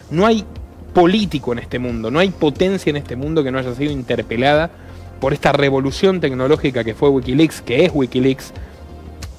No hay político en este mundo, no hay potencia en este mundo que no haya sido interpelada por esta revolución tecnológica que fue Wikileaks, que es Wikileaks,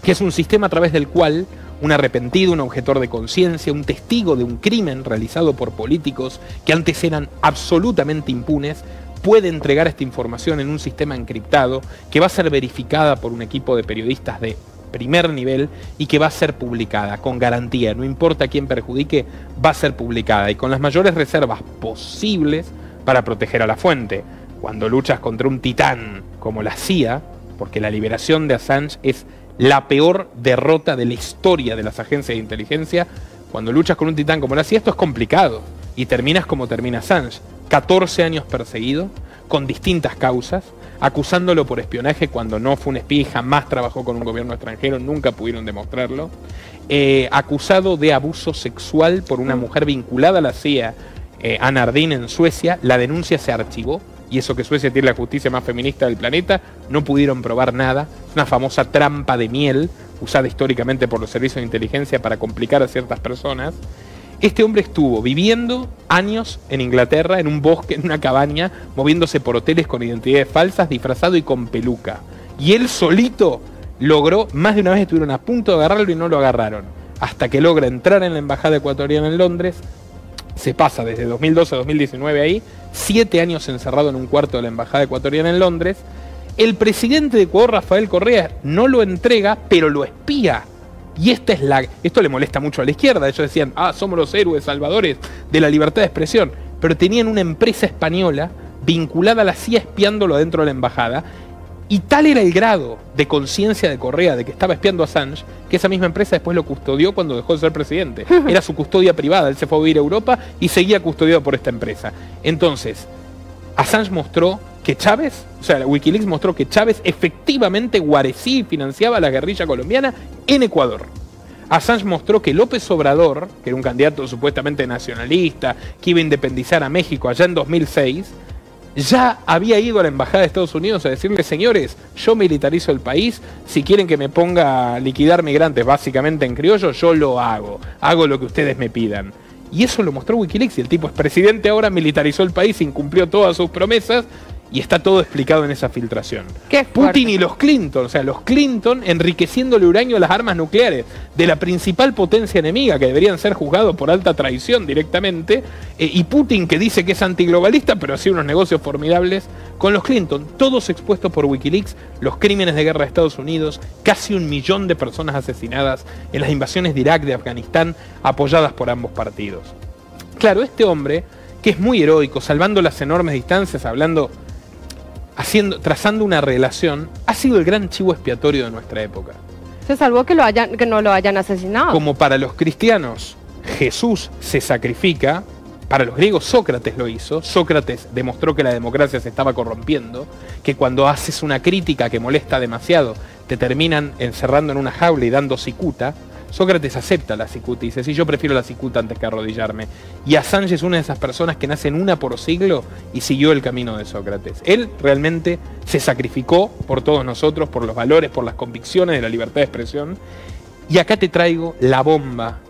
que es un sistema a través del cual un arrepentido, un objetor de conciencia, un testigo de un crimen realizado por políticos que antes eran absolutamente impunes, puede entregar esta información en un sistema encriptado que va a ser verificada por un equipo de periodistas de primer nivel y que va a ser publicada con garantía, no importa quién perjudique, va a ser publicada y con las mayores reservas posibles para proteger a la fuente. Cuando luchas contra un titán como la CIA, porque la liberación de Assange es la peor derrota de la historia de las agencias de inteligencia, cuando luchas con un titán como la CIA, esto es complicado y terminas como termina Assange, 14 años perseguido, con distintas causas, acusándolo por espionaje cuando no fue un espía y jamás trabajó con un gobierno extranjero, nunca pudieron demostrarlo, acusado de abuso sexual por una mujer vinculada a la CIA, Anna Ardeen en Suecia. La denuncia se archivó, y eso que Suecia tiene la justicia más feminista del planeta, no pudieron probar nada. Es una famosa trampa de miel, usada históricamente por los servicios de inteligencia para complicar a ciertas personas. Este hombre estuvo viviendo años en Inglaterra, en un bosque, en una cabaña, moviéndose por hoteles con identidades falsas, disfrazado y con peluca. Y él solito logró, más de una vez estuvieron a punto de agarrarlo y no lo agarraron. Hasta que logra entrar en la embajada ecuatoriana en Londres, se pasa desde 2012 a 2019 ahí, 7 años encerrado en un cuarto de la embajada ecuatoriana en Londres. El presidente de Ecuador, Rafael Correa, no lo entrega, pero lo espía. Y esto le molesta mucho a la izquierda. Ellos decían, somos los héroes salvadores de la libertad de expresión. Pero tenían una empresa española vinculada a la CIA espiándolo dentro de la embajada. Y tal era el grado de conciencia de Correa de que estaba espiando a Assange, que esa misma empresa después lo custodió cuando dejó de ser presidente. Era su custodia privada. Él se fue a vivir a Europa y seguía custodiado por esta empresa. Entonces, Assange mostró que Chávez, Wikileaks mostró que Chávez efectivamente guarecía y financiaba a la guerrilla colombiana en Ecuador. Assange mostró que López Obrador, que era un candidato supuestamente nacionalista, que iba a independizar a México allá en 2006, ya había ido a la embajada de Estados Unidos a decirle, señores, yo militarizo el país, si quieren que me ponga a liquidar migrantes básicamente en criollo, yo lo hago lo que ustedes me pidan. Y eso lo mostró Wikileaks, y el tipo es presidente ahora, militarizó el país, incumplió todas sus promesas, y está todo explicado en esa filtración. Putin y los Clinton, los Clinton enriqueciéndole uranio a las armas nucleares de la principal potencia enemiga, que deberían ser juzgados por alta traición directamente, y Putin, que dice que es antiglobalista, pero hacía unos negocios formidables con los Clinton, todos expuestos por Wikileaks, los crímenes de guerra de Estados Unidos, casi 1 millón de personas asesinadas en las invasiones de Irak, de Afganistán, apoyadas por ambos partidos. Claro, este hombre, que es muy heroico, salvando las enormes distancias, trazando una relación, ha sido el gran chivo expiatorio de nuestra época. Se salvó que no lo hayan asesinado. Como para los cristianos Jesús se sacrifica, para los griegos Sócrates lo hizo. Sócrates demostró que la democracia se estaba corrompiendo, que cuando haces una crítica que molesta demasiado, te terminan encerrando en una jaula y dando cicuta. Sócrates acepta la cicuta y dice, sí, yo prefiero la cicuta antes que arrodillarme. Y Assange es una de esas personas que nacen una por siglo y siguió el camino de Sócrates. Él realmente se sacrificó por todos nosotros, por los valores, por las convicciones de la libertad de expresión. Y acá te traigo la bomba,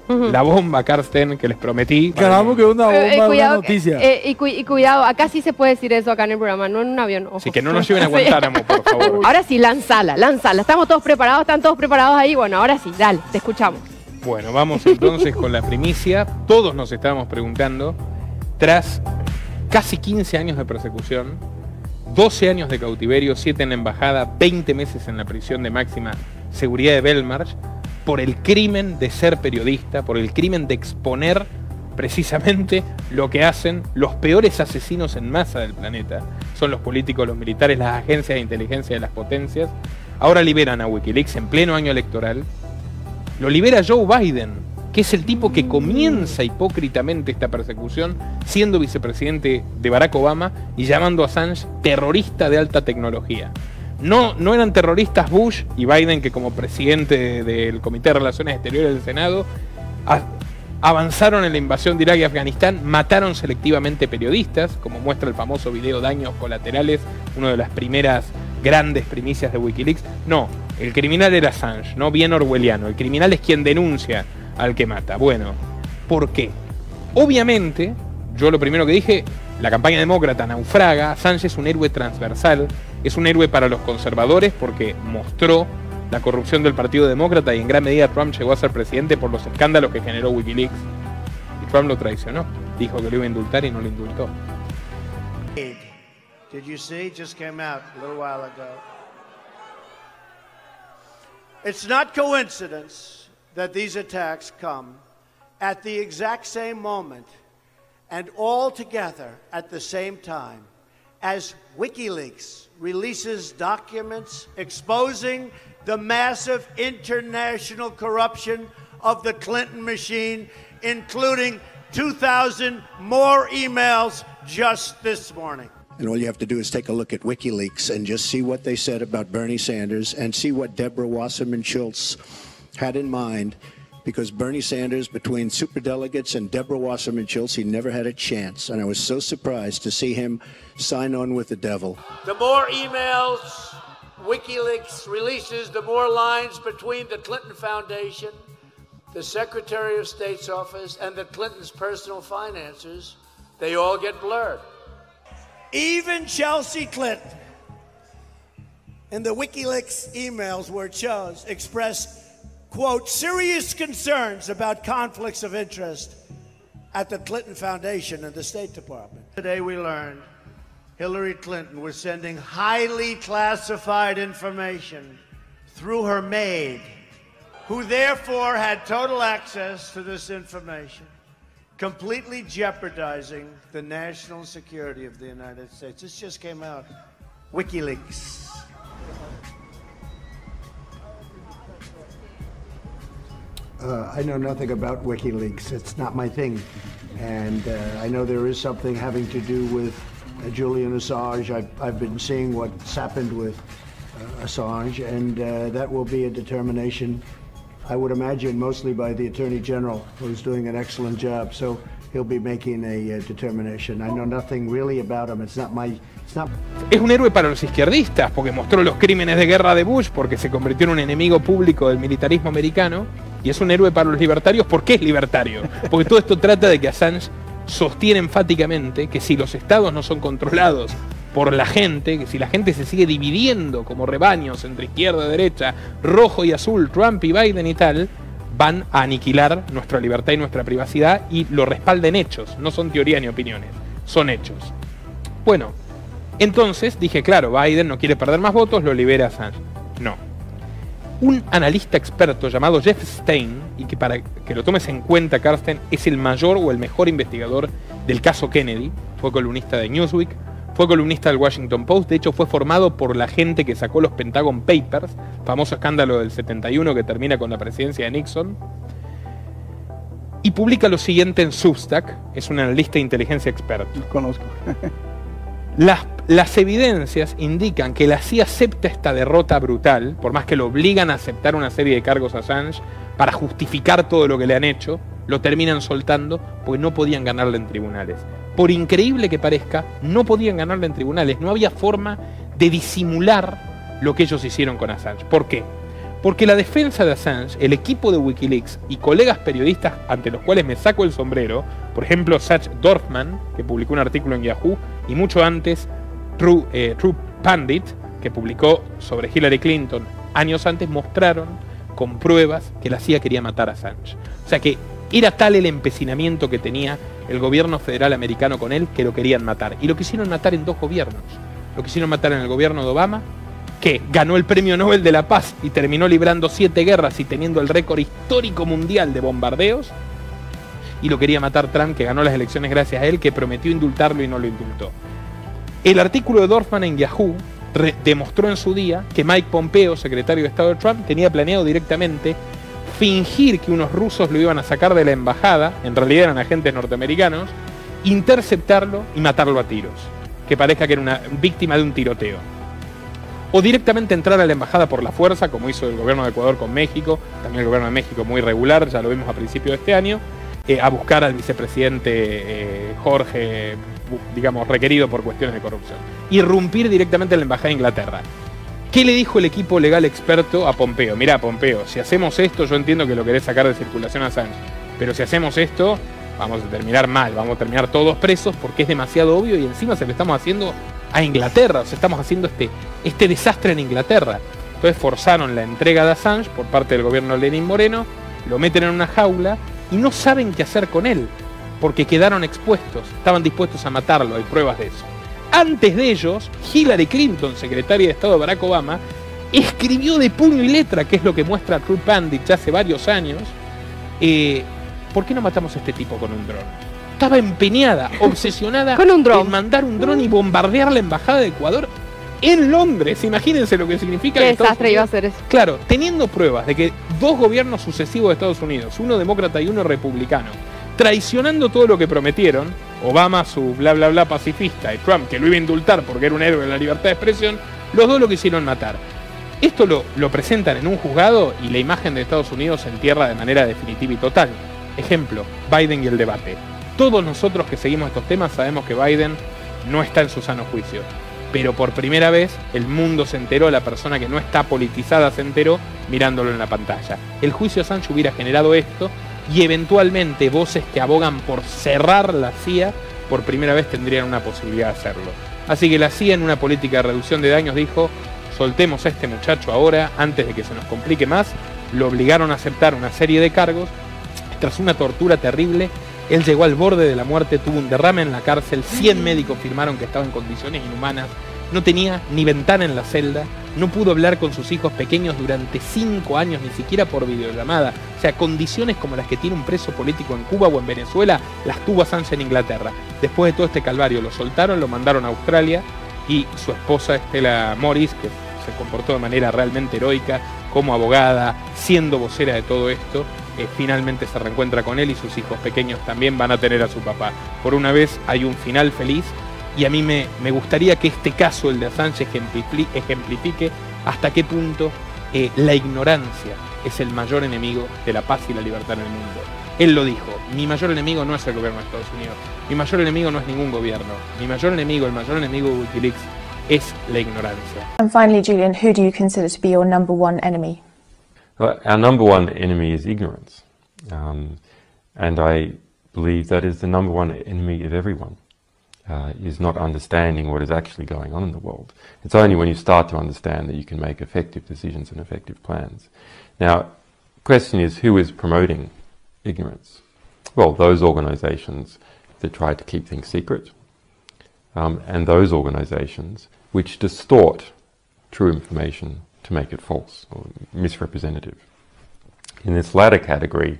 Carsten, que les prometí. Caramba, que una bomba, cuidado, una noticia. Y cuidado, acá sí se puede decir eso acá en el programa, no en un avión. Ojo. Así que no nos lleven a Guantánamo, por favor. Ahora sí, lánzala. Estamos todos preparados, están todos preparados ahí. Bueno, ahora sí, dale, te escuchamos. Bueno, vamos entonces con la primicia. Todos nos estábamos preguntando, tras casi 15 años de persecución, 12 años de cautiverio, 7 en la embajada, 20 meses en la prisión de máxima seguridad de Belmarsh, por el crimen de ser periodista, por el crimen de exponer precisamente lo que hacen los peores asesinos en masa del planeta. Son los políticos, los militares, las agencias de inteligencia de las potencias. Ahora liberan a Wikileaks en pleno año electoral. Lo libera Joe Biden, que es el tipo que comienza hipócritamente esta persecución, siendo vicepresidente de Barack Obama y llamando a Assange terrorista de alta tecnología. No eran terroristas Bush y Biden, que como presidente del Comité de Relaciones Exteriores del Senado avanzaron en la invasión de Irak y Afganistán, mataron selectivamente periodistas, como muestra el famoso video Daños Colaterales, una de las primeras grandes primicias de Wikileaks. No, el criminal era Assange, no bien orwelliano. El criminal es quien denuncia al que mata. Bueno, ¿por qué? Obviamente, yo lo primero que dije, la campaña demócrata naufraga, Assange es un héroe transversal, es un héroe para los conservadores porque mostró la corrupción del Partido Demócrata y en gran medida Trump llegó a ser presidente por los escándalos que generó Wikileaks. Y Trump lo traicionó, dijo que lo iba a indultar y no lo indultó. Did you see? Just came out a little while ago. It's not coincidence that these attacks come at the exact same moment and all together at the same time as WikiLeaks releases documents exposing the massive international corruption of the Clinton machine, including 2,000 more emails just this morning. And all you have to do is take a look at WikiLeaks and just see what they said about Bernie Sanders and see what Deborah Wasserman Schultz had in mind. Because Bernie Sanders, between superdelegates and Deborah Wasserman Schultz, he never had a chance. And I was so surprised to see him sign on with the devil. The more emails WikiLeaks releases, the more lines between the Clinton Foundation, the Secretary of State's office, and the Clintons' personal financiers, they all get blurred. Even Chelsea Clinton, in the WikiLeaks emails where it shows, expressed, quote, serious concerns about conflicts of interest at the Clinton Foundation and the State Department. Today we learned Hillary Clinton was sending highly classified information through her maid, who therefore had total access to this information, completely jeopardizing the national security of the United States. This just came out. WikiLeaks. I know nothing about WikiLeaks. It's not my thing. And I know there is something having to do with Julian Assange. I've been seeing what's happened with Assange, and that will be a determination, I would imagine, mostly by the Attorney General, who's doing an excellent job. So he'll be making a determination. I know nothing really about him. It's not my... Es un héroe para los izquierdistas porque mostró los crímenes de guerra de Bush, porque se convirtió en un enemigo público del militarismo americano, y es un héroe para los libertarios porque es libertario, porque todo esto trata de que Assange sostiene enfáticamente que si los estados no son controlados por la gente, que si la gente se sigue dividiendo como rebaños entre izquierda y derecha, rojo y azul, Trump y Biden y tal, van a aniquilar nuestra libertad y nuestra privacidad, y lo respalden hechos, no son teorías ni opiniones, son hechos. Bueno, entonces dije, claro, Biden no quiere perder más votos, lo libera a Assange. No. Un analista experto llamado Jeff Stein, y que para que lo tomes en cuenta, Carsten, es el mayor o el mejor investigador del caso Kennedy, fue columnista de Newsweek, fue columnista del Washington Post, de hecho fue formado por la gente que sacó los Pentagon Papers, famoso escándalo del 71 que termina con la presidencia de Nixon, y publica lo siguiente en Substack, es un analista de inteligencia experto. Lo conozco. Las evidencias indican que la CIA acepta esta derrota brutal, por más que lo obligan a aceptar una serie de cargos a Assange para justificar todo lo que le han hecho, lo terminan soltando porque no podían ganarle en tribunales. Por increíble que parezca, no podían ganarle en tribunales, no había forma de disimular lo que ellos hicieron con Assange. ¿Por qué? Porque la defensa de Assange, el equipo de WikiLeaks y colegas periodistas ante los cuales me saco el sombrero, por ejemplo Satch Dorfman, que publicó un artículo en Yahoo, y mucho antes True Pandit, que publicó sobre Hillary Clinton años antes, mostraron con pruebas que la CIA quería matar a Assange. O sea que era tal el empecinamiento que tenía el gobierno federal americano con él que lo querían matar. Y lo quisieron matar en dos gobiernos. Lo quisieron matar en el gobierno de Obama, que ganó el Premio Nobel de la Paz y terminó librando 7 guerras y teniendo el récord histórico mundial de bombardeos. Y lo quería matar Trump, que ganó las elecciones gracias a él, que prometió indultarlo y no lo indultó. El artículo de Dorfman en Yahoo demostró en su día que Mike Pompeo, secretario de Estado de Trump, tenía planeado directamente fingir que unos rusos lo iban a sacar de la embajada, en realidad eran agentes norteamericanos, interceptarlo y matarlo a tiros, que parezca que era una víctima de un tiroteo. O directamente entrar a la embajada por la fuerza, como hizo el gobierno de Ecuador con México, también el gobierno de México muy regular, ya lo vimos a principios de este año, a buscar al vicepresidente Jorge, digamos, requerido por cuestiones de corrupción. Irrumpir directamente en la embajada de Inglaterra. ¿Qué le dijo el equipo legal experto a Pompeo? Mirá, Pompeo, si hacemos esto, yo entiendo que lo querés sacar de circulación a Assange, pero si hacemos esto, vamos a terminar mal, vamos a terminar todos presos porque es demasiado obvio y encima se lo estamos haciendo a Inglaterra, o sea, estamos haciendo este desastre en Inglaterra. Entonces forzaron la entrega de Assange por parte del gobierno de Lenín Moreno, lo meten en una jaula y no saben qué hacer con él, porque quedaron expuestos, estaban dispuestos a matarlo, hay pruebas de eso. Antes de ellos, Hillary Clinton, secretaria de Estado de Barack Obama, escribió de puño y letra, que es lo que muestra True Pandit ya hace varios años, ¿por qué no matamos a este tipo con un dron? Estaba empeñada, obsesionada con un dron, en mandar un dron y bombardear la embajada de Ecuador en Londres. Imagínense lo que significa. Qué desastre iba a ser eso. Claro, teniendo pruebas de que dos gobiernos sucesivos de Estados Unidos, uno demócrata y uno republicano, traicionando todo lo que prometieron, Obama su bla bla bla pacifista y Trump que lo iba a indultar porque era un héroe de la libertad de expresión, los dos lo quisieron matar. Esto lo presentan en un juzgado y la imagen de Estados Unidos se entierra de manera definitiva y total. Ejemplo, Biden y el debate. Todos nosotros que seguimos estos temas sabemos que Biden no está en su sano juicio, pero por primera vez el mundo se enteró, la persona que no está politizada se enteró mirándolo en la pantalla. El juicio Assange hubiera generado esto y eventualmente voces que abogan por cerrar la CIA por primera vez tendrían una posibilidad de hacerlo. Así que la CIA, en una política de reducción de daños, dijo: soltemos a este muchacho ahora antes de que se nos complique más. Lo obligaron a aceptar una serie de cargos. Tras una tortura terrible, él llegó al borde de la muerte, tuvo un derrame en la cárcel, 100 médicos firmaron que estaba en condiciones inhumanas, no tenía ni ventana en la celda, no pudo hablar con sus hijos pequeños durante 5 años, ni siquiera por videollamada. O sea, condiciones como las que tiene un preso político en Cuba o en Venezuela, las tuvo Assange en Inglaterra. Después de todo este calvario lo soltaron, lo mandaron a Australia y su esposa Stella Morris, que se comportó de manera realmente heroica como abogada, siendo vocera de todo esto, finalmente se reencuentra con él y sus hijos pequeños también van a tener a su papá. Por una vez hay un final feliz y a mí me gustaría que este caso, el de Assange, ejemplifique hasta qué punto la ignorancia es el mayor enemigo de la paz y la libertad en el mundo. Él lo dijo: mi mayor enemigo no es el gobierno de Estados Unidos, mi mayor enemigo no es ningún gobierno, mi mayor enemigo, el mayor enemigo de Wikileaks es la ignorancia. And finally, Julian, who do you consider to be your number one enemy? Well, our number one enemy is ignorance, and I believe that is the number one enemy of everyone, is not understanding what is actually going on in the world. It's only when you start to understand that you can make effective decisions and effective plans. Now, the question is, who is promoting ignorance? Well, those organisations that try to keep things secret, and those organisations which distort true information to make it false or misrepresentative. In this latter category,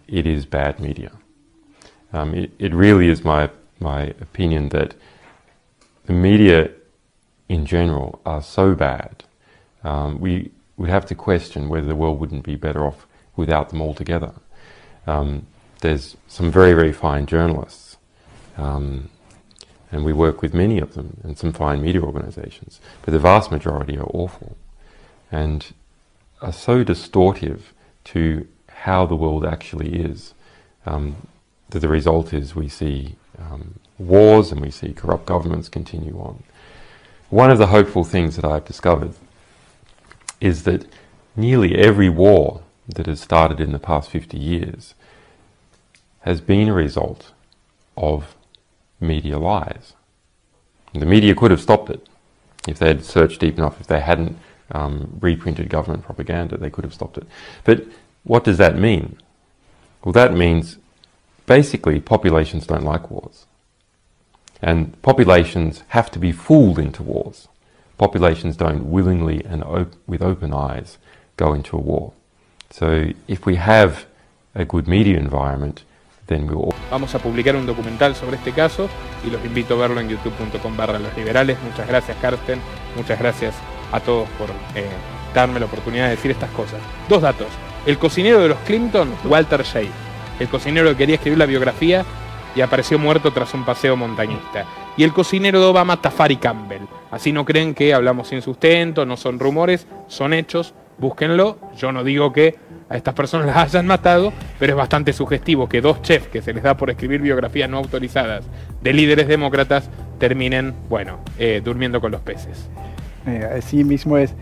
it is bad media. It really is my opinion that the media in general are so bad, we would have to question whether the world wouldn't be better off without them altogether. There's some very, very fine journalists, and we work with many of them, and some fine media organisations, but the vast majority are awful and are so distortive to how the world actually is, that the result is we see wars and we see corrupt governments continue on. One of the hopeful things that I've discovered is that nearly every war that has started in the past 50 years has been a result of media lies. The media could have stopped it if they had searched deep enough, if they hadn't reprinted government propaganda, they could have stopped it. But what does that mean? Well, that means basically populations don't like wars. And populations have to be fooled into wars. Populations don't willingly and with open eyes go into a war. So if we have a good media environment, then we'll... Vamos a publicar un documental sobre este caso y los invito a verlo en youtube.com/losliberales. Muchas gracias, Carsten. Muchas gracias a todos por darme la oportunidad de decir estas cosas. Dos datos. El cocinero de los Clinton, Walter Shea. El cocinero que quería escribir la biografía y apareció muerto tras un paseo montañista. Y el cocinero de Obama, Tafari Campbell. Así no creen que hablamos sin sustento, no son rumores, son hechos. Búsquenlo. Yo no digo que a estas personas las hayan matado, pero es bastante sugestivo que dos chefs que se les da por escribir biografías no autorizadas de líderes demócratas terminen, bueno, durmiendo con los peces. Así mismo es.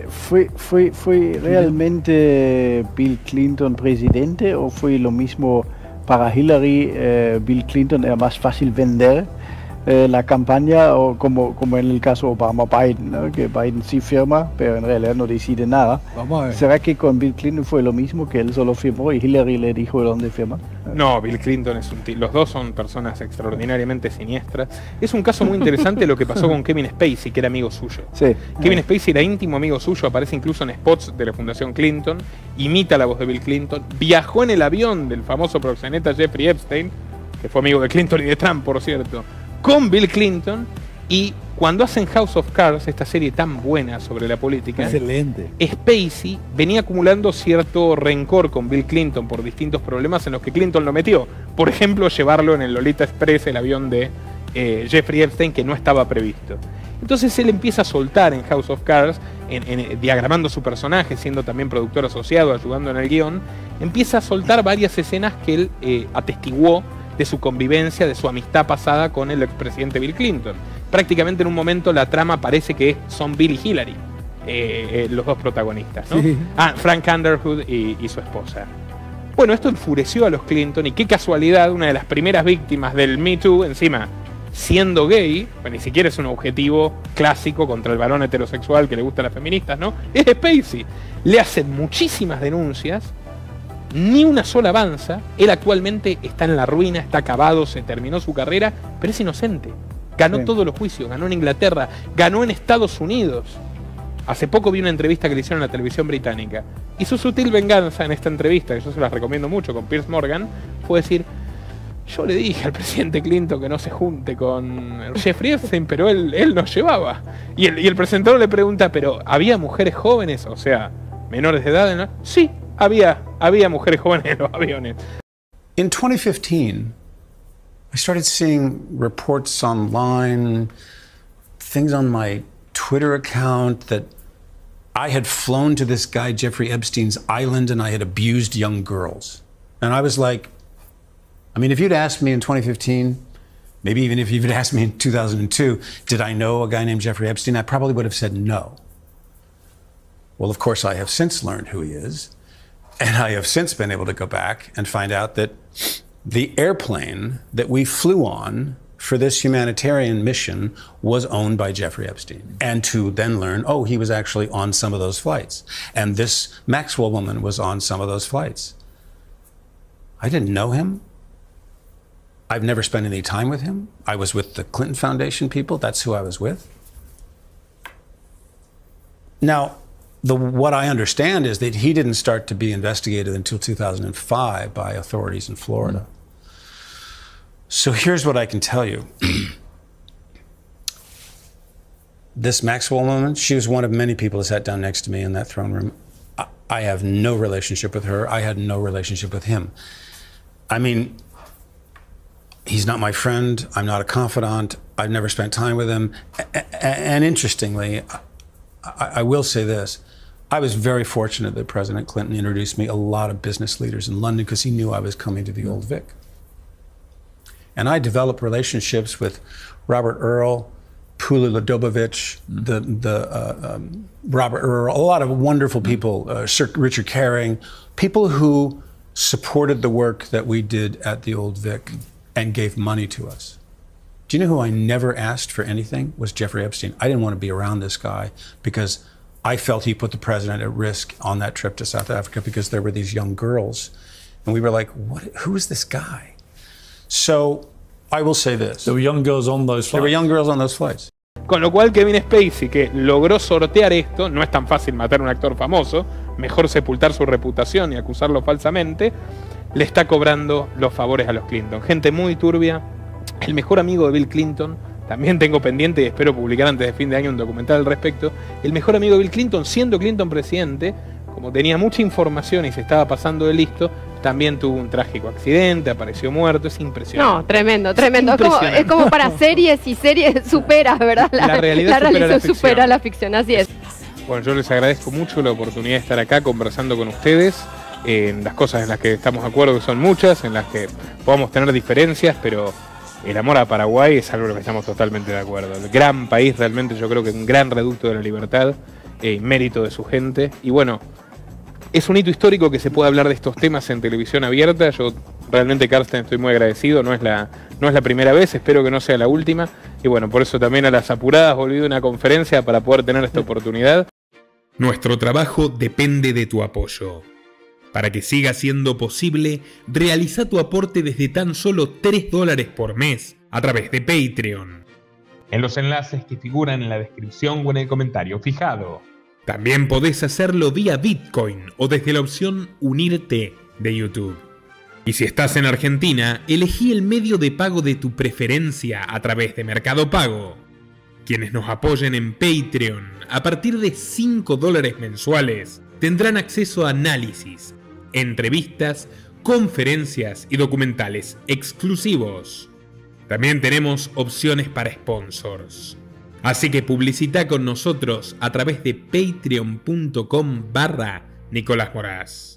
¿Fue realmente Bill Clinton presidente o fue lo mismo para Hillary, Bill Clinton era más fácil vender la campaña, o como en el caso Obama-Biden, ¿no? Que Biden sí firma, pero en realidad no decide nada. Vamos a ver. ¿Será que con Bill Clinton fue lo mismo, que él solo firmó y Hillary le dijo dónde firma? No, Bill Clinton es los dos son personas extraordinariamente siniestras. Es un caso muy interesante lo que pasó con Kevin Spacey, que era amigo suyo. Sí. Kevin Spacey era íntimo amigo suyo, aparece incluso en spots de la Fundación Clinton, imita la voz de Bill Clinton, viajó en el avión del famoso proxeneta Jeffrey Epstein, que fue amigo de Clinton y de Trump, por cierto, con Bill Clinton, y cuando hacen House of Cards, esta serie tan buena sobre la política, Excelente. Spacey venía acumulando cierto rencor con Bill Clinton por distintos problemas en los que Clinton lo metió. Por ejemplo, llevarlo en el Lolita Express, el avión de Jeffrey Epstein, que no estaba previsto. Entonces él empieza a soltar en House of Cards, diagramando su personaje, siendo también productor asociado, ayudando en el guión, empieza a soltar varias escenas que él atestiguó de su convivencia, de su amistad pasada con el expresidente Bill Clinton. Prácticamente en un momento la trama parece que son Bill y Hillary, los dos protagonistas, ¿no? Sí. Frank Underwood y su esposa. Bueno, esto enfureció a los Clinton, y qué casualidad, una de las primeras víctimas del Me Too, encima siendo gay, pues ni siquiera es un objetivo clásico contra el varón heterosexual que le gusta a las feministas, ¿no? Es Spacey. Le hacen muchísimas denuncias, ni una sola avanza. Él actualmente está en la ruina, está acabado, se terminó su carrera, pero es inocente. Ganó todos los juicios, ganó en Inglaterra, ganó en Estados Unidos. Hace poco vi una entrevista que le hicieron en la televisión británica, y su sutil venganza en esta entrevista, que yo se las recomiendo mucho, con Piers Morgan, fue decir: yo le dije al presidente Clinton que no se junte con Jeffrey Epstein, pero él nos llevaba. Y el presentador le pregunta: ¿pero había mujeres jóvenes, o sea, menores de edad, ¿no? Sí, había mujeres jóvenes en los aviones. In 2015, I started seeing reports online, things on my Twitter account that I had flown to this guy Jeffrey Epstein's island and I had abused young girls. And I was like, I mean, if you'd asked me in 2015, maybe even if you'd asked me in 2002, did I know a guy named Jeffrey Epstein? I probably would have said no. Well, of course, I have since learned who he is. And I have since been able to go back and find out that the airplane that we flew on for this humanitarian mission was owned by Jeffrey Epstein. And to then learn, oh, he was actually on some of those flights. And this Maxwell woman was on some of those flights. I didn't know him. I've never spent any time with him. I was with the Clinton Foundation people. That's who I was with. Now, what I understand is that he didn't start to be investigated until 2005 by authorities in Florida. So here's what I can tell you. This Maxwell woman, she was one of many people that sat down next to me in that throne room. I have no relationship with her. I had no relationship with him. I mean, he's not my friend. I'm not a confidant. I've never spent time with him. And interestingly, I will say this. I was very fortunate that President Clinton introduced me a lot of business leaders in London because he knew I was coming to the Old Vic. And I developed relationships with Robert Earl, Pula Ladobovich, Robert Earl, a lot of wonderful people, Sir Richard Caring, people who supported the work that we did at the Old Vic and gave money to us. Do you know who I never asked for anything? Was Jeffrey Epstein. I didn't want to be around this guy because I felt he put the president at risk on that trip to South Africa because there were these young girls. And we were like, who is this guy? So I will say this. There were young girls on those flights. There were young girls on those flights. Con lo cual Kevin Spacey, que logró sortear esto, no es tan fácil matar a un actor famoso, mejor sepultar su reputación y acusarlo falsamente, le está cobrando los favores a los Clinton. Gente muy turbia, el mejor amigo de Bill Clinton, también tengo pendiente y espero publicar antes de fin de año un documental al respecto, el mejor amigo de Bill Clinton, siendo Clinton presidente, como tenía mucha información y se estaba pasando de listo, también tuvo un trágico accidente, apareció muerto, es impresionante. No, tremendo, tremendo. Es como para series y series supera, ¿verdad? La realidad supera la ficción, así es. Bueno, yo les agradezco mucho la oportunidad de estar acá conversando con ustedes, en las cosas en las que estamos de acuerdo, que son muchas, en las que podamos tener diferencias, pero el amor a Paraguay es algo en lo que estamos totalmente de acuerdo. El gran país, realmente yo creo que un gran reducto de la libertad, mérito de su gente, y bueno, es un hito histórico que se pueda hablar de estos temas en televisión abierta. Yo Realmente, Carsten, estoy muy agradecido, no es la primera vez, espero que no sea la última. Y bueno, por eso también a las apuradas volví de una conferencia para poder tener esta oportunidad. Nuestro trabajo depende de tu apoyo. Para que siga siendo posible, realiza tu aporte desde tan solo $3 por mes a través de Patreon, en los enlaces que figuran en la descripción o en el comentario fijado. También podés hacerlo vía Bitcoin o desde la opción Unirte de YouTube. Y si estás en Argentina, elegí el medio de pago de tu preferencia a través de Mercado Pago. Quienes nos apoyen en Patreon a partir de $5 mensuales tendrán acceso a análisis, entrevistas, conferencias y documentales exclusivos. También tenemos opciones para sponsors. Así que publicita con nosotros a través de patreon.com/Nicolás Moraz.